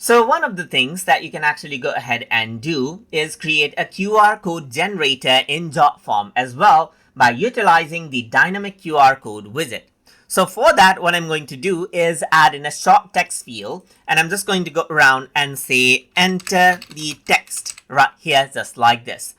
So one of the things that you can actually go ahead and do is create a QR code generator in Jotform as well by utilizing the dynamic QR code widget. So for that, what I'm going to do is add in a short text field, and I'm just going to go around and say enter the text right here, just like this,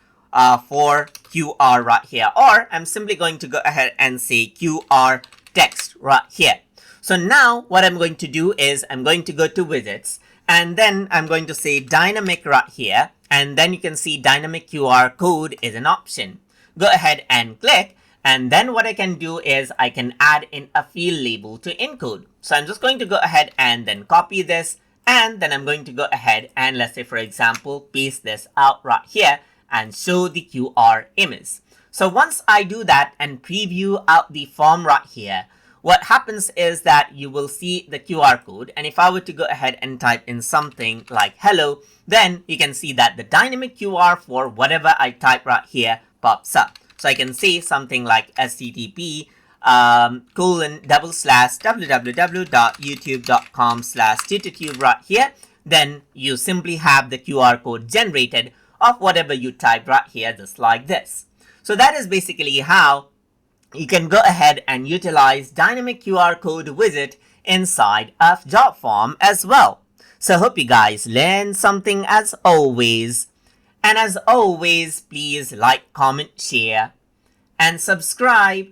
for QR right here, or I'm simply going to go ahead and say QR text right here. So now what I'm going to do is I'm going to go to widgets, and then I'm going to say dynamic right here, and then you can see dynamic QR code is an option. Go ahead and click, and then what I can do is I can add in a field label to encode. So I'm just going to go ahead and then copy this, and then I'm going to go ahead and, let's say for example, paste this out right here and show the QR image. So once I do that and preview out the form right here, what happens is that you will see the QR code, and if I were to go ahead and type in something like hello, then you can see that the dynamic QR for whatever I type right here pops up. So I can say something like http :/www.youtube.com/tututube right here. Then you simply have the QR code generated of whatever you type right here, just like this. So that is basically how you can go ahead and utilize dynamic QR code widget inside of Jotform as well. So hope you guys learned something as always. And as always, please like, comment, share, and subscribe.